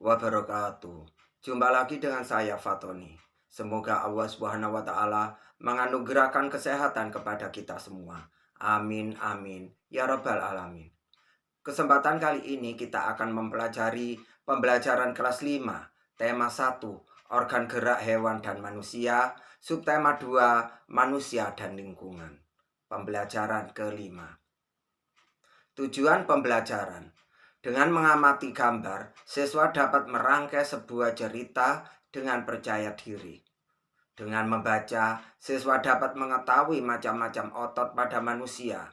wabarakatuh. Jumpa lagi dengan saya Fatoni. Semoga Allah Subhanahu wa taala menganugerahkan kesehatan kepada kita semua. Amin amin ya rabbal alamin. Kesempatan kali ini kita akan mempelajari pembelajaran kelas 5, tema 1, organ gerak hewan dan manusia, subtema 2, manusia dan lingkungan. Pembelajaran kelima. Tujuan pembelajaran. Dengan mengamati gambar, siswa dapat merangkai sebuah cerita dengan percaya diri. Dengan membaca, siswa dapat mengetahui macam-macam otot pada manusia.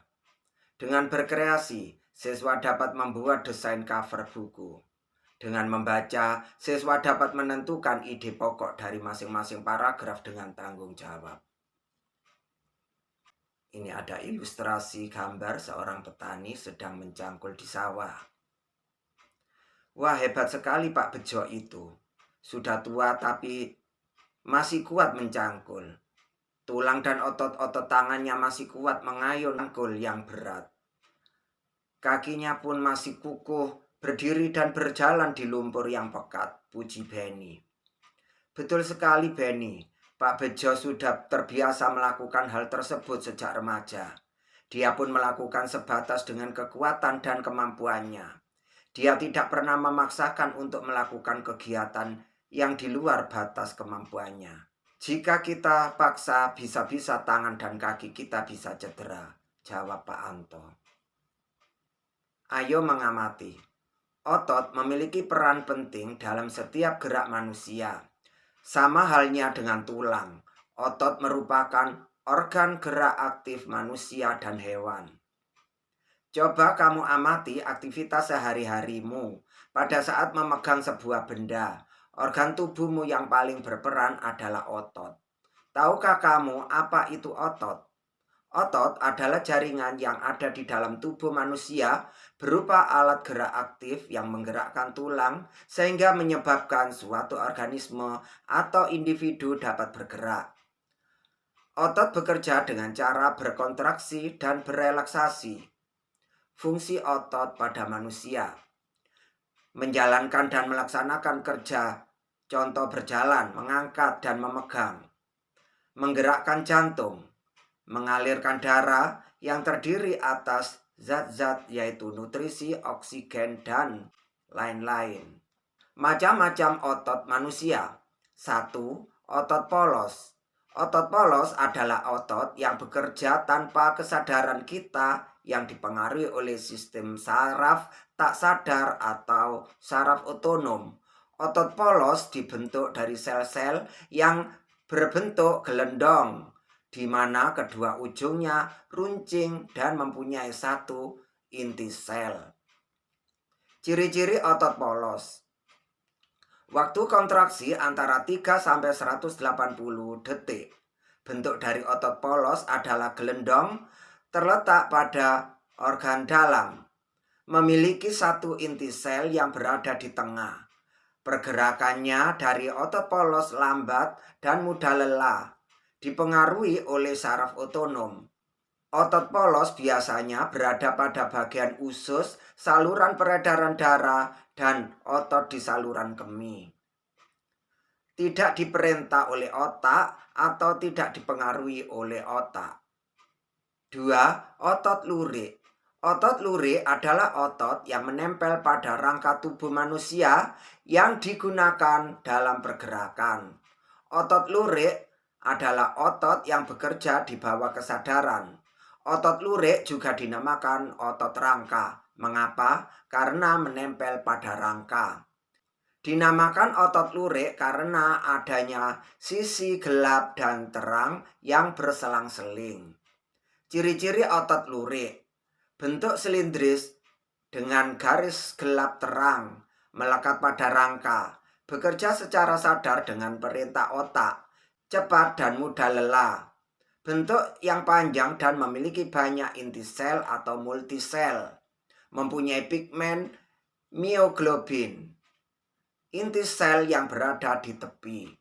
Dengan berkreasi, siswa dapat membuat desain cover buku. Dengan membaca, siswa dapat menentukan ide pokok dari masing-masing paragraf dengan tanggung jawab. Ini ada ilustrasi gambar seorang petani sedang mencangkul di sawah. Wah, hebat sekali Pak Bejo itu. Sudah tua tapi masih kuat mencangkul. Tulang dan otot-otot tangannya masih kuat mengayun cangkul yang berat. Kakinya pun masih kukuh, berdiri dan berjalan di lumpur yang pekat, puji Benny. Betul sekali Benny, Pak Bejo sudah terbiasa melakukan hal tersebut sejak remaja. Dia pun melakukan sebatas dengan kekuatan dan kemampuannya. Dia tidak pernah memaksakan untuk melakukan kegiatan yang di luar batas kemampuannya. Jika kita paksa, bisa-bisa tangan dan kaki kita bisa cedera, jawab Pak Anto. Ayo mengamati. Otot memiliki peran penting dalam setiap gerak manusia. Sama halnya dengan tulang, otot merupakan organ gerak aktif manusia dan hewan. Coba kamu amati aktivitas sehari-harimu pada saat memegang sebuah benda. Organ tubuhmu yang paling berperan adalah otot. Tahukah kamu apa itu otot? Otot adalah jaringan yang ada di dalam tubuh manusia berupa alat gerak aktif yang menggerakkan tulang sehingga menyebabkan suatu organisme atau individu dapat bergerak. Otot bekerja dengan cara berkontraksi dan berelaksasi. Fungsi otot pada manusia: menjalankan dan melaksanakan kerja, contoh berjalan, mengangkat dan memegang. Menggerakkan jantung, mengalirkan darah yang terdiri atas zat-zat yaitu nutrisi, oksigen, dan lain-lain. Macam-macam otot manusia. 1. Otot polos. Otot polos adalah otot yang bekerja tanpa kesadaran kita yang dipengaruhi oleh sistem saraf tak sadar atau saraf otonom. Otot polos dibentuk dari sel-sel yang berbentuk gelendong, di mana kedua ujungnya runcing dan mempunyai satu inti sel. Ciri-ciri otot polos: waktu kontraksi antara 3 sampai 180 detik. Bentuk dari otot polos adalah gelendong terletak pada organ dalam. Memiliki satu inti sel yang berada di tengah. Pergerakannya dari otot polos lambat dan mudah lelah, dipengaruhi oleh saraf otonom. Otot polos biasanya berada pada bagian usus, saluran peredaran darah, dan otot di saluran kemih. Tidak diperintah oleh otak atau tidak dipengaruhi oleh otak. 2. Otot lurik. Otot lurik adalah otot yang menempel pada rangka tubuh manusia yang digunakan dalam pergerakan. Otot lurik adalah otot yang bekerja di bawah kesadaran. Otot lurik juga dinamakan otot rangka. Mengapa? Karena menempel pada rangka. Dinamakan otot lurik karena adanya sisi gelap dan terang yang berselang-seling. Ciri-ciri otot lurik: bentuk silindris dengan garis gelap terang, melekat pada rangka, bekerja secara sadar dengan perintah otak, cepat dan mudah lelah. Bentuk yang panjang dan memiliki banyak inti sel atau multisel. Mempunyai pigmen mioglobin, inti sel yang berada di tepi.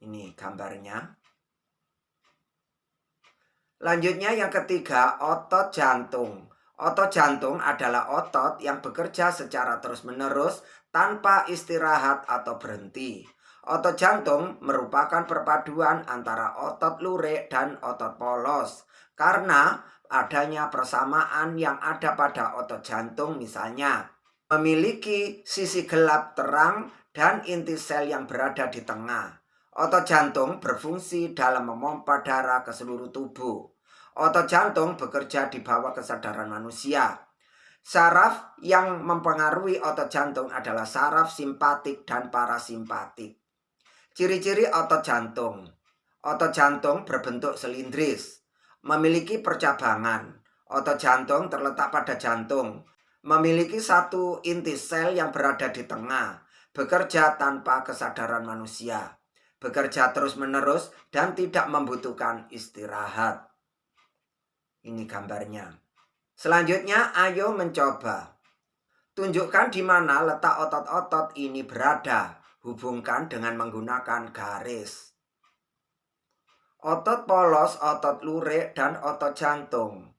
Ini gambarnya. Lanjutnya yang ketiga, otot jantung. Otot jantung adalah otot yang bekerja secara terus-menerus tanpa istirahat atau berhenti. Otot jantung merupakan perpaduan antara otot lurik dan otot polos karena adanya persamaan yang ada pada otot jantung, misalnya memiliki sisi gelap terang dan inti sel yang berada di tengah. Otot jantung berfungsi dalam memompa darah ke seluruh tubuh. Otot jantung bekerja di bawah kesadaran manusia. Saraf yang mempengaruhi otot jantung adalah saraf simpatik dan parasimpatik. Ciri-ciri otot jantung. Otot jantung berbentuk silindris, memiliki percabangan. Otot jantung terletak pada jantung, memiliki satu inti sel yang berada di tengah, bekerja tanpa kesadaran manusia, bekerja terus-menerus dan tidak membutuhkan istirahat. Ini gambarnya. Selanjutnya, ayo mencoba. Tunjukkan di mana letak otot-otot ini berada. Hubungkan dengan menggunakan garis. Otot polos, otot lurik, dan otot jantung.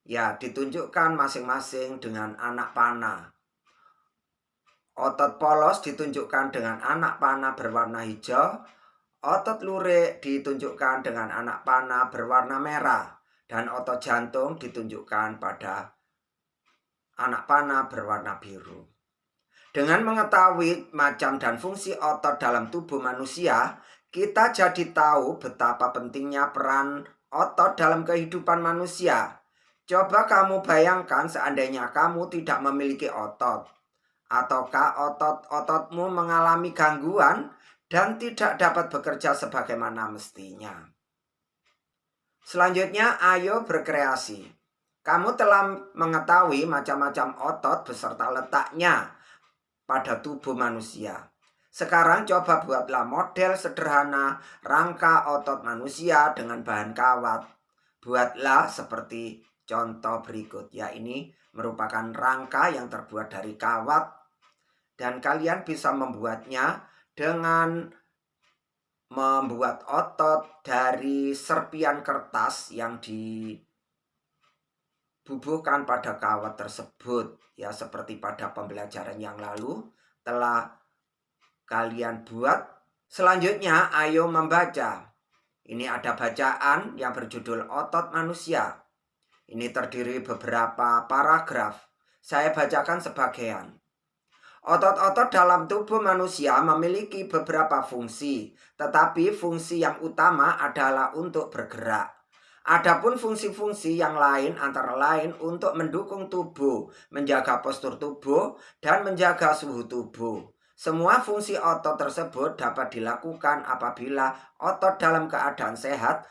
Ya, ditunjukkan masing-masing dengan anak panah. Otot polos ditunjukkan dengan anak panah berwarna hijau. Otot lurik ditunjukkan dengan anak panah berwarna merah. Dan otot jantung ditunjukkan pada anak panah berwarna biru. Dengan mengetahui macam dan fungsi otot dalam tubuh manusia, kita jadi tahu betapa pentingnya peran otot dalam kehidupan manusia. Coba kamu bayangkan seandainya kamu tidak memiliki otot. Ataukah otot-ototmu mengalami gangguan dan tidak dapat bekerja sebagaimana mestinya. Selanjutnya, ayo berkreasi. Kamu telah mengetahui macam-macam otot beserta letaknya pada tubuh manusia. Sekarang coba buatlah model sederhana rangka otot manusia dengan bahan kawat. Buatlah seperti contoh berikut. Ya, ini merupakan rangka yang terbuat dari kawat. Dan kalian bisa membuatnya dengan membuat otot dari serpian kertas yang dibubuhkan pada kawat tersebut. Ya, seperti pada pembelajaran yang lalu telah kalian buat. Selanjutnya, ayo membaca. Ini ada bacaan yang berjudul Otot Manusia. Ini terdiri beberapa paragraf. Saya bacakan sebagian. Otot-otot dalam tubuh manusia memiliki beberapa fungsi, tetapi fungsi yang utama adalah untuk bergerak. Adapun fungsi-fungsi yang lain antara lain untuk mendukung tubuh, menjaga postur tubuh, dan menjaga suhu tubuh. Semua fungsi otot tersebut dapat dilakukan apabila otot dalam keadaan sehat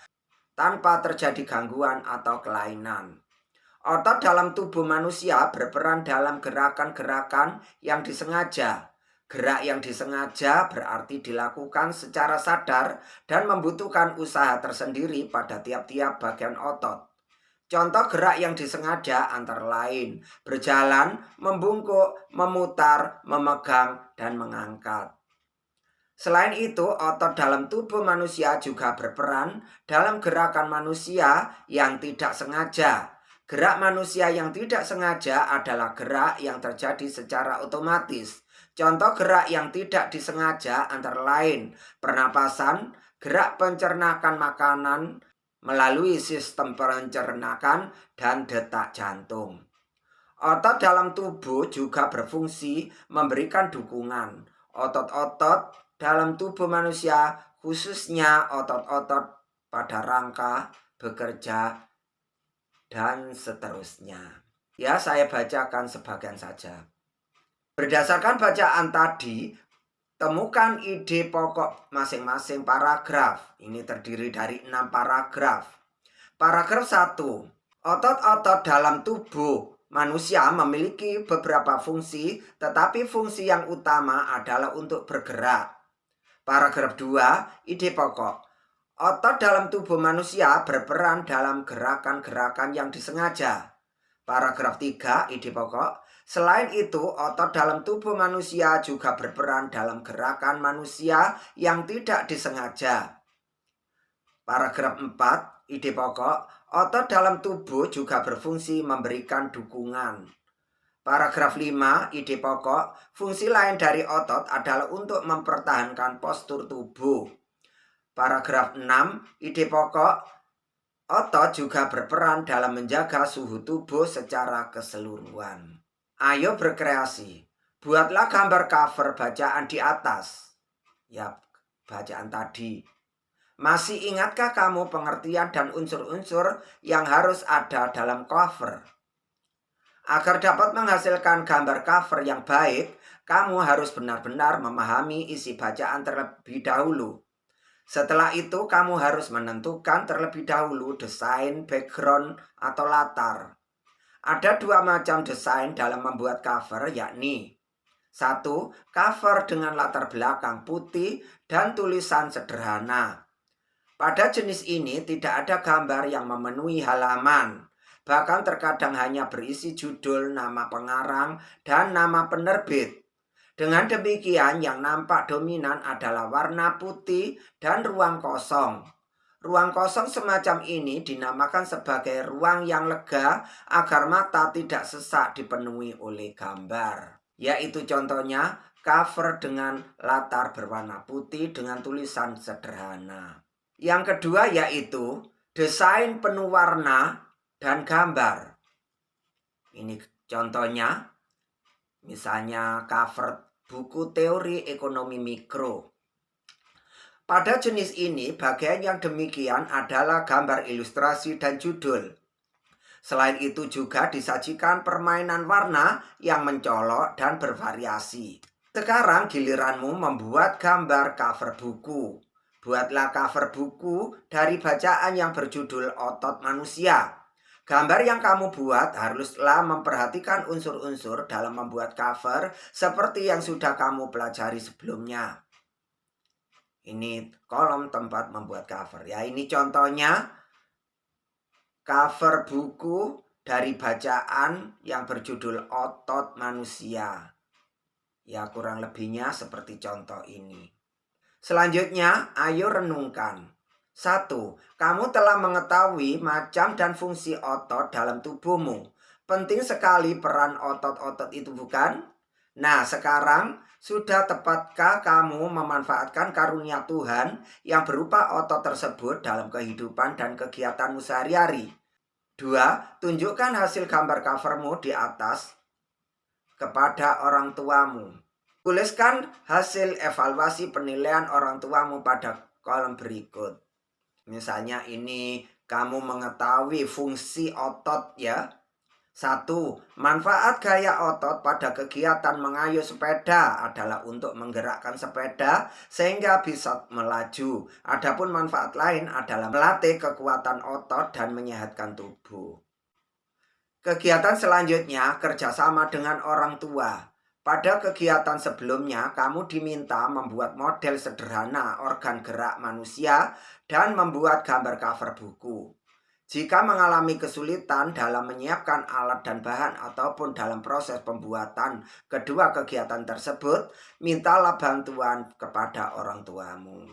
tanpa terjadi gangguan atau kelainan. Otot dalam tubuh manusia berperan dalam gerakan-gerakan yang disengaja. Gerak yang disengaja berarti dilakukan secara sadar dan membutuhkan usaha tersendiri pada tiap-tiap bagian otot. Contoh gerak yang disengaja antara lain berjalan, membungkuk, memutar, memegang, dan mengangkat. Selain itu, otot dalam tubuh manusia juga berperan dalam gerakan manusia yang tidak sengaja. Gerak manusia yang tidak sengaja adalah gerak yang terjadi secara otomatis. Contoh gerak yang tidak disengaja antara lain pernapasan, gerak pencernaan makanan melalui sistem pencernaan, dan detak jantung. Otot dalam tubuh juga berfungsi memberikan dukungan. Otot-otot dalam tubuh manusia, khususnya otot-otot pada rangka, bekerja, dan seterusnya. Ya, saya bacakan sebagian saja. Berdasarkan bacaan tadi, temukan ide pokok masing-masing paragraf. Ini terdiri dari 6 paragraf. Paragraf 1. Otot-otot dalam tubuh manusia memiliki beberapa fungsi, tetapi fungsi yang utama adalah untuk bergerak. Paragraf 2. Ide pokok. Otot dalam tubuh manusia berperan dalam gerakan-gerakan yang disengaja. Paragraf 3, ide pokok. Selain itu, otot dalam tubuh manusia juga berperan dalam gerakan manusia yang tidak disengaja. Paragraf 4, ide pokok. Otot dalam tubuh juga berfungsi memberikan dukungan. Paragraf 5, ide pokok, fungsi lain dari otot adalah untuk mempertahankan postur tubuh. Paragraf 6, ide pokok, otot juga berperan dalam menjaga suhu tubuh secara keseluruhan. Ayo berkreasi. Buatlah gambar cover bacaan di atas. Ya, bacaan tadi. Masih ingatkah kamu pengertian dan unsur-unsur yang harus ada dalam cover? Agar dapat menghasilkan gambar cover yang baik, kamu harus benar-benar memahami isi bacaan terlebih dahulu. Setelah itu, kamu harus menentukan terlebih dahulu desain, background, atau latar. Ada dua macam desain dalam membuat cover, yakni 1. Cover dengan latar belakang putih dan tulisan sederhana. Pada jenis ini tidak ada gambar yang memenuhi halaman. Bahkan terkadang hanya berisi judul, nama pengarang, dan nama penerbit. Dengan demikian yang nampak dominan adalah warna putih dan ruang kosong. Ruang kosong semacam ini dinamakan sebagai ruang yang lega agar mata tidak sesak dipenuhi oleh gambar. Yaitu contohnya cover dengan latar berwarna putih dengan tulisan sederhana. Yang kedua yaitu desain penuh warna dan gambar. Ini contohnya, misalnya cover buku teori ekonomi mikro. Pada jenis ini, bagian yang demikian adalah gambar ilustrasi dan judul. Selain itu juga disajikan permainan warna yang mencolok dan bervariasi. Sekarang giliranmu membuat gambar cover buku. Buatlah cover buku dari bacaan yang berjudul Otot Manusia. Gambar yang kamu buat haruslah memperhatikan unsur-unsur dalam membuat cover seperti yang sudah kamu pelajari sebelumnya. Ini kolom tempat membuat cover. Ya, ini contohnya cover buku dari bacaan yang berjudul Otot Manusia. Ya, kurang lebihnya seperti contoh ini. Selanjutnya, ayo renungkan. 1. Kamu telah mengetahui macam dan fungsi otot dalam tubuhmu. Penting sekali peran otot-otot itu, bukan? Nah, sekarang sudah tepatkah kamu memanfaatkan karunia Tuhan yang berupa otot tersebut dalam kehidupan dan kegiatanmu sehari-hari? 2. Tunjukkan hasil gambar covermu di atas kepada orang tuamu. Tuliskan hasil evaluasi penilaian orang tuamu pada kolom berikut. Misalnya ini kamu mengetahui fungsi otot ya. 1. Manfaat gaya otot pada kegiatan mengayuh sepeda adalah untuk menggerakkan sepeda sehingga bisa melaju. Adapun manfaat lain adalah melatih kekuatan otot dan menyehatkan tubuh. Kegiatan selanjutnya kerjasama dengan orang tua. Pada kegiatan sebelumnya, kamu diminta membuat model sederhana organ gerak manusia dan membuat gambar cover buku. Jika mengalami kesulitan dalam menyiapkan alat dan bahan ataupun dalam proses pembuatan kedua kegiatan tersebut, mintalah bantuan kepada orang tuamu.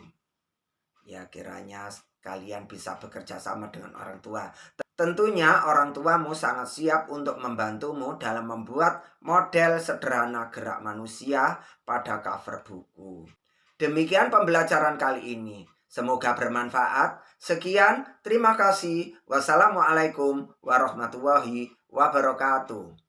Ya, kiranya kalian bisa bekerja sama dengan orang tua. Tentunya orang tuamu sangat siap untuk membantumu dalam membuat model sederhana gerak manusia pada cover buku. Demikian pembelajaran kali ini. Semoga bermanfaat. Sekian, terima kasih. Wassalamualaikum warahmatullahi wabarakatuh.